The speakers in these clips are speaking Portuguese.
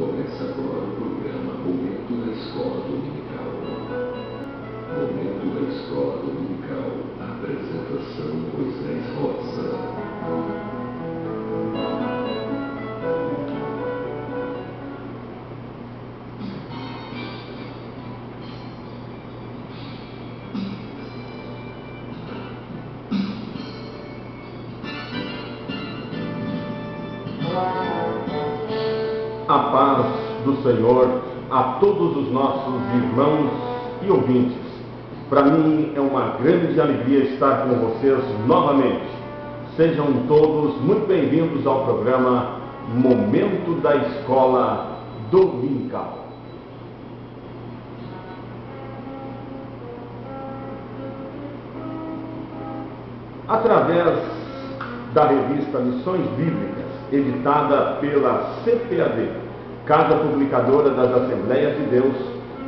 Começa agora o programa Momento da Escola Dominical. Momento da Escola Dominical. Apresentação Moisés Rosa. A paz do Senhor a todos os nossos irmãos e ouvintes. Para mim é uma grande alegria estar com vocês novamente. Sejam todos muito bem-vindos ao programa Momento da Escola Dominical. Através da revista Lições Bíblicas, editada pela CPAD, Casa Publicadora das Assembleias de Deus,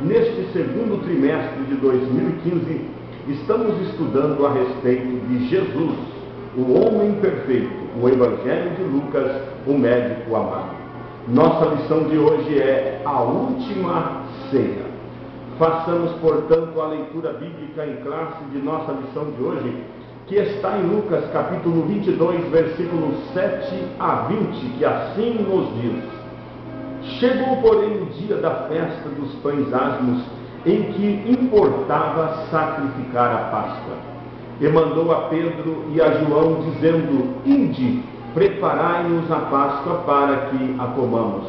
neste segundo trimestre de 2015, estamos estudando a respeito de Jesus, o homem perfeito, o Evangelho de Lucas, o médico amado. Nossa lição de hoje é a última ceia. Façamos, portanto, a leitura bíblica em classe de nossa lição de hoje, que está em Lucas capítulo 22, versículos 7 a 20, que assim nos diz: Chegou, porém, o dia da festa dos pães asmos, em que importava sacrificar a Páscoa. E mandou a Pedro e a João, dizendo: Ide, preparai-nos a Páscoa para que a comamos.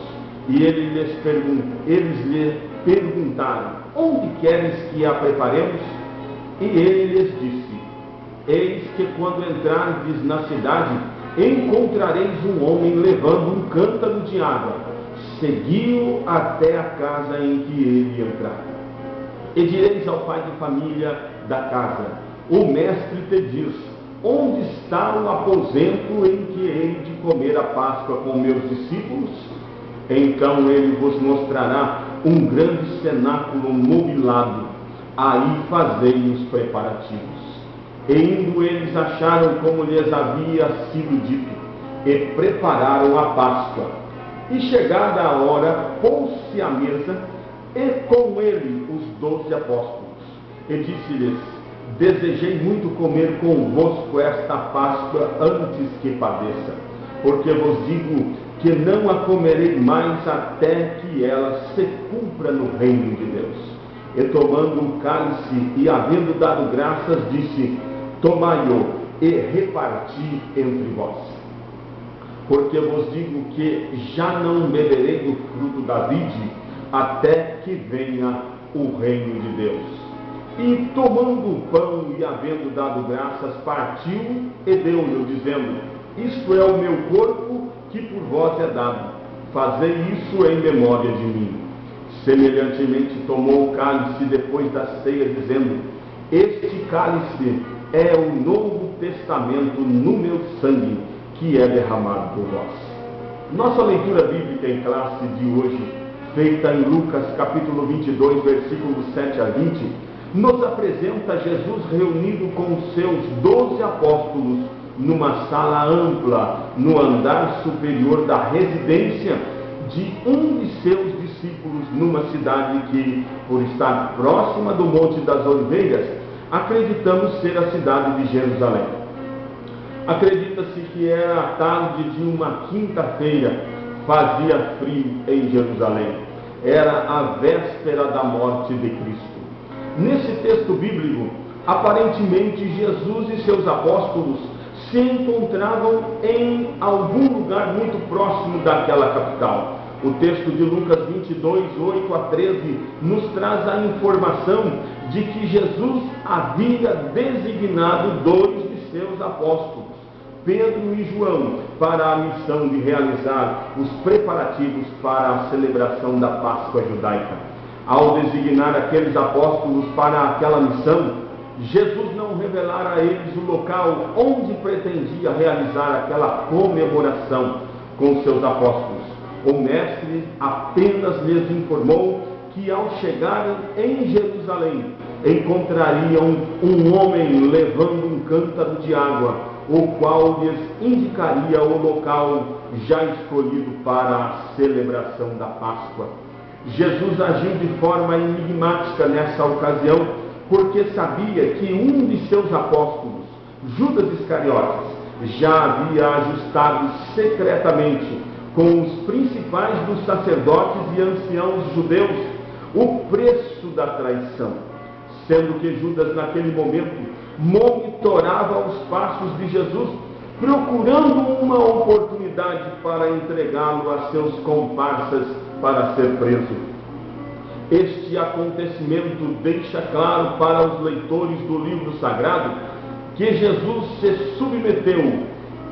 E eles lhe perguntaram: Onde queres que a preparemos? E ele lhes disse: Eis que quando entrardes na cidade, encontrareis um homem levando um cântaro de água. Segui-o até a casa em que ele entrar. E direis ao pai de família da casa: O mestre te diz: Onde está o aposento em que hei de comer a Páscoa com meus discípulos? Então ele vos mostrará um grande cenáculo mobilado. Aí fazei os preparativos. E indo eles acharam como lhes havia sido dito, e prepararam a Páscoa. E chegada a hora, pôs-se à mesa, e com ele os 12 apóstolos. E disse-lhes: Desejei muito comer convosco esta Páscoa antes que padeça, porque vos digo que não a comerei mais até que ela se cumpra no reino de Deus. E tomando um cálice, e havendo dado graças, disse: Tomai-o e reparti entre vós. Porque vos digo que já não beberei do fruto da vide, até que venha o reino de Deus. E tomando o pão e havendo dado graças, partiu e deu-lhe, dizendo: Isto é o meu corpo, que por vós é dado. Fazei isso em memória de mim. Semelhantemente tomou o cálice depois da ceia, dizendo: Este cálice é o Novo Testamento no meu sangue, que é derramado por vós. Nossa leitura bíblica em classe de hoje, feita em Lucas capítulo 22, versículos 7 a 20, nos apresenta Jesus reunido com seus 12 apóstolos numa sala ampla, no andar superior da residência de um de seus discípulos, numa cidade que, por estar próxima do Monte das Oliveiras, acreditamos ser a cidade de Jerusalém. Acredita-se que era a tarde de uma quinta-feira, fazia frio em Jerusalém. Era a véspera da morte de Cristo. Nesse texto bíblico, aparentemente Jesus e seus apóstolos se encontravam em algum lugar muito próximo daquela capital. O texto de Lucas 22, 8 a 13, nos traz a informação de que Jesus havia designado 2 de seus apóstolos, Pedro e João, para a missão de realizar os preparativos para a celebração da Páscoa judaica. Ao designar aqueles apóstolos para aquela missão, Jesus não revelara a eles o local onde pretendia realizar aquela comemoração com seus apóstolos. O mestre apenas lhes informou que ao chegarem em Jerusalém, encontrariam um homem levando um cântaro de água, o qual lhes indicaria o local já escolhido para a celebração da Páscoa. Jesus agiu de forma enigmática nessa ocasião, porque sabia que um de seus apóstolos, Judas Iscariotes, já havia ajustado secretamente com os principais dos sacerdotes e anciãos judeus o preço da traição, sendo que Judas naquele momento monitorava os passos de Jesus, procurando uma oportunidade para entregá-lo a seus comparsas para ser preso. Este acontecimento deixa claro para os leitores do livro sagrado que Jesus se submeteu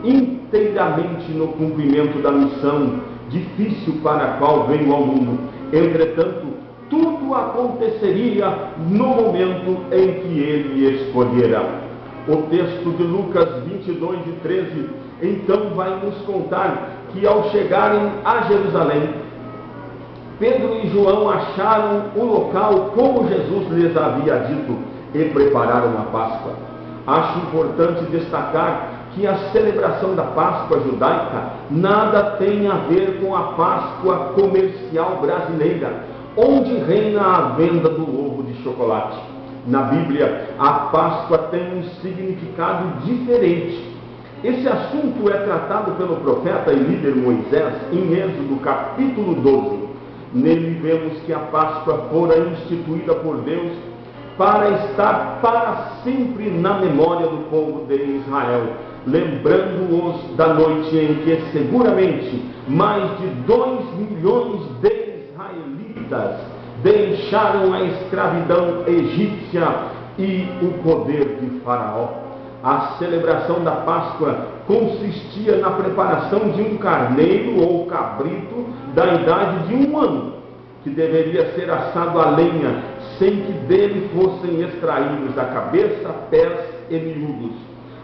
inteiramente no cumprimento da missão difícil para a qual veio ao mundo. Entretanto, tudo aconteceria no momento em que ele escolhera. O texto de Lucas 22:13, então vai nos contar que ao chegarem a Jerusalém, Pedro e João acharam o local como Jesus lhes havia dito e prepararam a Páscoa. Acho importante destacar que a celebração da Páscoa judaica nada tem a ver com a Páscoa comercial brasileira, onde reina a venda do ovo de chocolate. Na Bíblia, a Páscoa tem um significado diferente. Esse assunto é tratado pelo profeta e líder Moisés em Êxodo capítulo 12. Nele vemos que a Páscoa fora instituída por Deus para estar para sempre na memória do povo de Israel, lembrando-os da noite em que seguramente mais de 2 milhões de israelitas deixaram a escravidão egípcia e o poder de Faraó. A celebração da Páscoa consistia na preparação de um carneiro ou cabrito da idade de 1 ano, que deveria ser assado à lenha, sem que dele fossem extraídos a cabeça, pés e miúdos.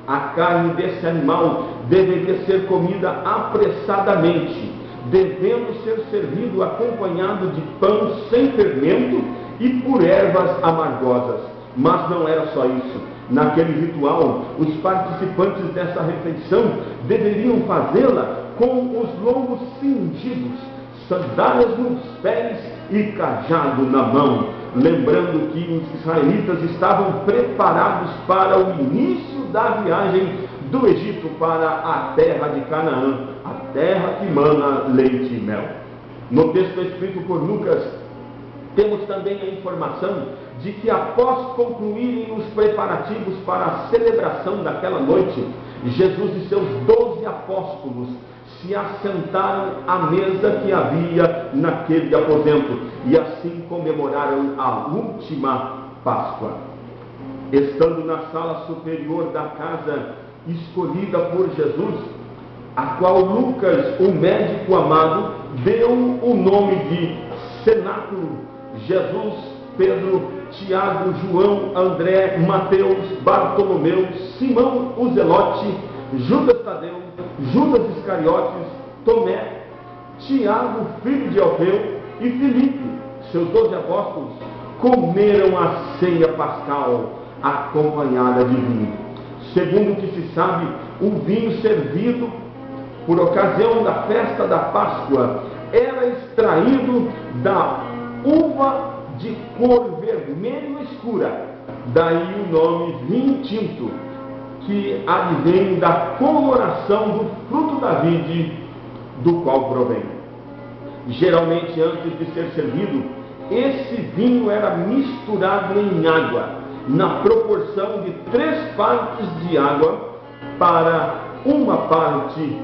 A carne desse animal deveria ser comida apressadamente, devendo ser servido acompanhado de pão sem fermento e por ervas amargosas. Mas não era só isso. Naquele ritual, os participantes dessa refeição deveriam fazê-la com os lombos cingidos, sandálias nos pés e cajado na mão, lembrando que os israelitas estavam preparados para o início da viagem do Egito para a terra de Canaã, a terra que mana leite e mel. No texto escrito por Lucas, temos também a informação de que após concluírem os preparativos para a celebração daquela noite, Jesus e seus 12 apóstolos se assentaram à mesa que havia naquele aposento e assim comemoraram a última Páscoa. Estando na sala superior da casa escolhida por Jesus, a qual Lucas, o médico amado, deu o nome de cenáculo, Jesus, Pedro, Tiago, João, André, Mateus, Bartolomeu, Simão o Zelote, Judas Tadeu, Judas Iscariotes, Tomé, Tiago, filho de Alfeu, e Filipe, seus 12 apóstolos, comeram a ceia pascal acompanhada de vinho. Segundo o que se sabe, o vinho servido por ocasião da festa da Páscoa era extraído da uva de cor vermelho escura, daí o nome vinho tinto, que advém da coloração do fruto da vide do qual provém. Geralmente, antes de ser servido, esse vinho era misturado em água, na proporção de 3 partes de água para 1 parte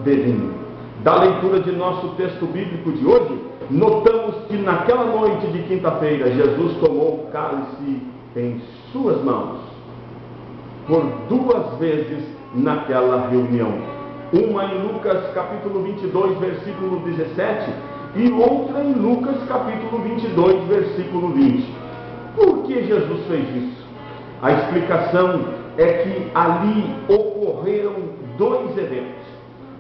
de vinho. Da leitura de nosso texto bíblico de hoje, notamos que naquela noite de quinta-feira, Jesus tomou o cálice em suas mãos, por 2 vezes naquela reunião. Uma em Lucas capítulo 22, versículo 17, e outra em Lucas capítulo 22, versículo 20. Por que Jesus fez isso? A explicação é que ali ocorreram 2 eventos.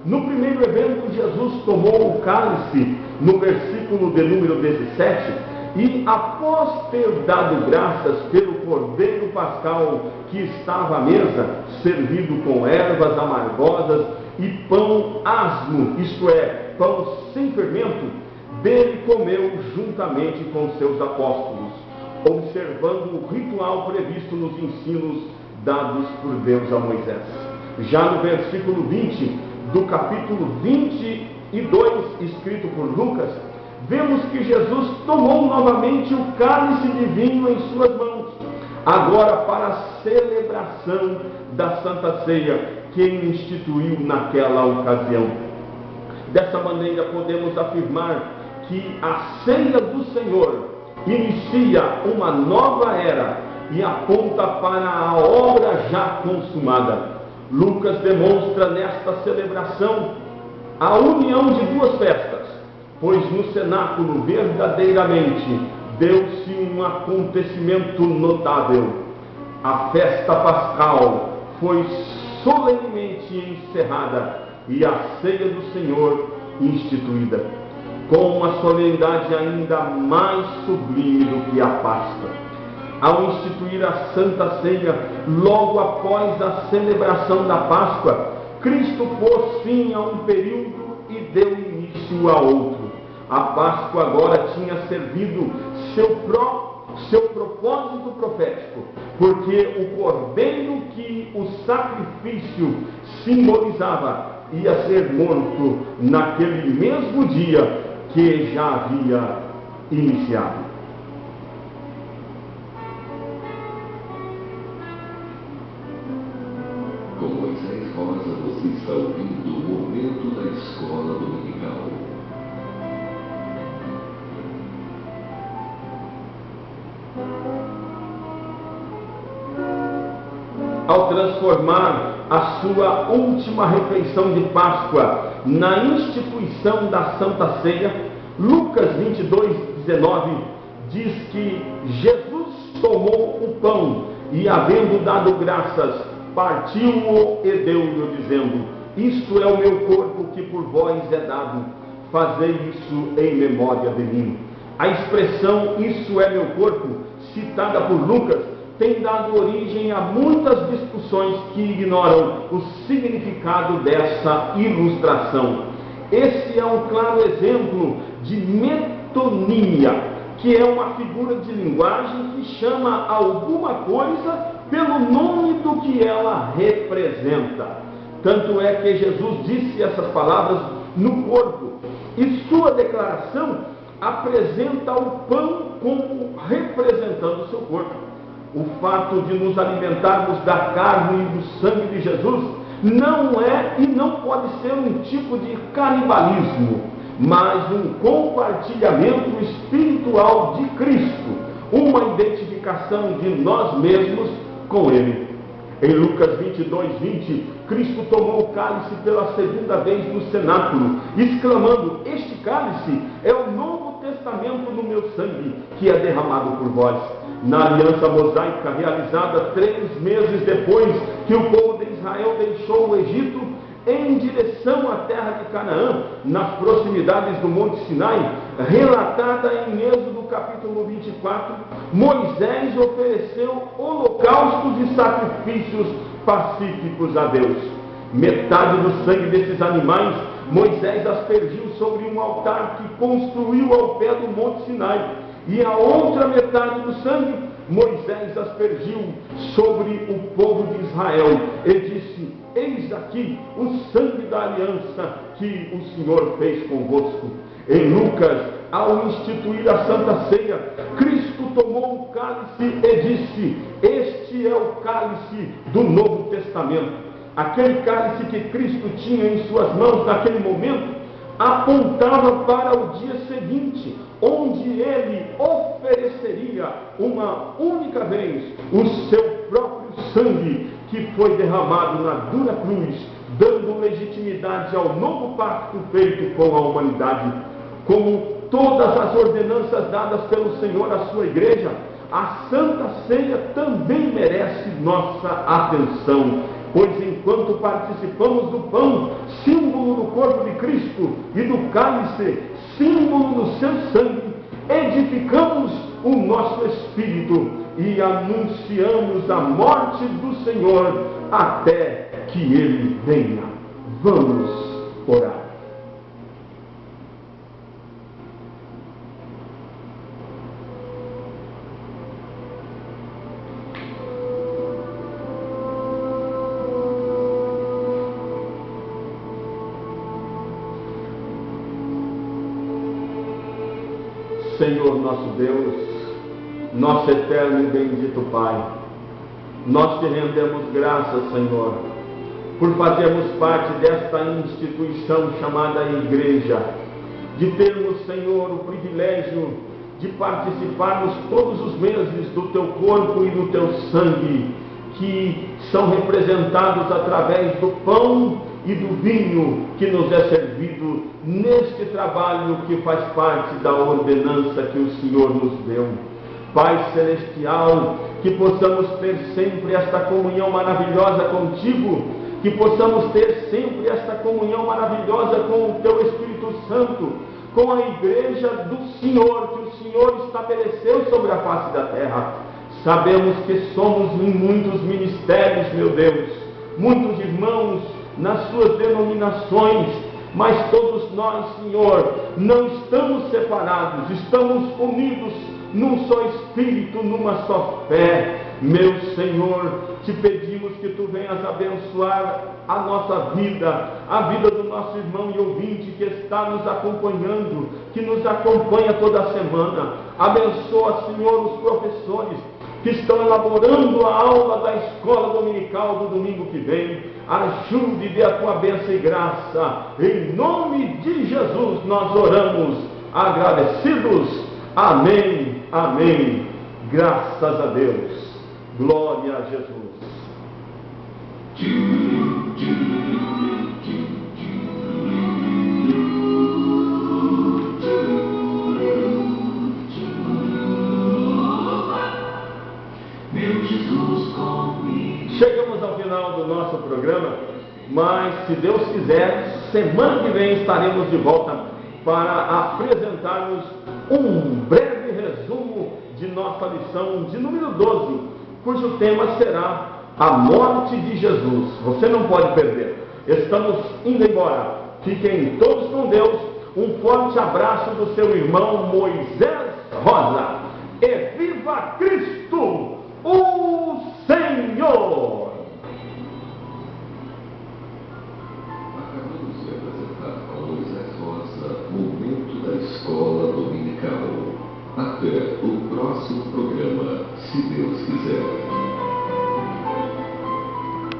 No primeiro evento, Jesus tomou o cálice, no versículo de número 17, e após ter dado graças pelo cordeiro pascal que estava à mesa, servido com ervas amargosas e pão asmo, isto é, pão sem fermento, dele comeu juntamente com seus apóstolos, observando o ritual previsto nos ensinos dados por Deus a Moisés. Já no versículo 20 do capítulo 22, escrito por Lucas, vemos que Jesus tomou novamente o cálice de vinho em suas mãos, agora para a celebração da Santa Ceia que ele instituiu naquela ocasião. Dessa maneira podemos afirmar que a ceia do Senhor inicia uma nova era e aponta para a obra já consumada. Lucas demonstra nesta celebração a união de duas festas, pois no cenáculo verdadeiramente deu-se um acontecimento notável. A festa pascal foi solenemente encerrada e a ceia do Senhor instituída, com uma solenidade ainda mais sublime do que a Páscoa. Ao instituir a Santa Ceia, logo após a celebração da Páscoa, Cristo pôs fim a um período e deu início a outro. A Páscoa agora tinha servido seu propósito profético, porque o cordeiro que o sacrifício simbolizava ia ser morto naquele mesmo dia que já havia iniciado. Com Moisés Rosa, você está ouvindo o Momento da Escola Dominical. Ao transformar a sua última refeição de Páscoa na instituição da Santa Ceia, Lucas 22:19 diz que Jesus tomou o pão e, havendo dado graças, partiu-o e deu-lhe, dizendo: isto é o meu corpo que por vós é dado, fazei isso em memória de mim. A expressão "isso é meu corpo", citada por Lucas, tem dado origem a muitas discussões que ignoram o significado dessa ilustração. Esse é um claro exemplo de metonímia, que é uma figura de linguagem que chama alguma coisa pelo nome do que ela representa. Tanto é que Jesus disse essas palavras no corpo, e sua declaração apresenta o pão como representando o seu corpo. O fato de nos alimentarmos da carne e do sangue de Jesus não é e não pode ser um tipo de canibalismo, mas um compartilhamento espiritual de Cristo, uma identificação de nós mesmos com Ele. Em Lucas 22:20, Cristo tomou o cálice pela segunda vez no cenáculo, exclamando: este cálice é o Novo Testamento no meu sangue, que é derramado por vós. Na aliança mosaica realizada 3 meses depois que o povo de Israel deixou o Egito em direção à terra de Canaã, nas proximidades do Monte Sinai, relatada em Êxodo capítulo 24, Moisés ofereceu holocaustos e sacrifícios pacíficos a Deus. Metade do sangue desses animais Moisés aspergiu sobre um altar que construiu ao pé do Monte Sinai, e a outra metade do sangue Moisés aspergiu sobre o povo de Israel e disse: eis aqui o sangue da aliança que o Senhor fez convosco. Em Lucas, ao instituir a Santa Ceia, Cristo tomou o cálice e disse: este é o cálice do Novo Testamento. Aquele cálice que Cristo tinha em suas mãos naquele momento apontava para o dia seguinte, onde ele ofereceria uma única vez o seu próprio sangue, que foi derramado na dura cruz, dando legitimidade ao novo pacto feito com a humanidade. Como todas as ordenanças dadas pelo Senhor à sua igreja, a Santa Ceia também merece nossa atenção, pois enquanto participamos do pão, símbolo do corpo de Cristo, e do cálice, símbolo do seu sangue, edificamos o nosso espírito e anunciamos a morte do Senhor até que Ele venha. Vamos orar. Senhor nosso Deus, nosso eterno e bendito Pai, nós te rendemos graças, Senhor, por fazermos parte desta instituição chamada Igreja, de termos, Senhor, o privilégio de participarmos todos os meses do Teu corpo e do Teu sangue, que são representados através do pão e do vinho que nos é servido neste trabalho que faz parte da ordenança que o Senhor nos deu. Pai Celestial, que possamos ter sempre esta comunhão maravilhosa contigo, que possamos ter sempre esta comunhão maravilhosa com o Teu Espírito Santo, com a Igreja do Senhor, que o Senhor estabeleceu sobre a face da terra. Sabemos que somos em muitos ministérios, meu Deus, muitos irmãos nas suas denominações, mas todos nós, Senhor, não estamos separados, estamos unidos num só Espírito, numa só fé. Meu Senhor, te pedimos que Tu venhas abençoar a nossa vida, a vida do nosso irmão e ouvinte que está nos acompanhando, que nos acompanha toda semana. Abençoa, Senhor, os professores que estão elaborando a aula da escola dominical do domingo que vem. Ajude e dê a Tua bênção e graça. Em nome de Jesus nós oramos, agradecidos. Amém, amém. Graças a Deus. Glória a Jesus. Chegamos ao final do nosso programa, mas se Deus quiser, semana que vem estaremos de volta para apresentarmos um breve resumo de nossa lição de número 12, cujo tema será a morte de Jesus. Você não pode perder. Estamos indo embora. Fiquem todos com Deus. Um forte abraço do seu irmão Moisés Rosa. E viva Cristo, o Senhor! Acabamos de apresentar ao Moisés Rosa Momento da Escola Dominical. Até o próximo programa, se Deus quiser.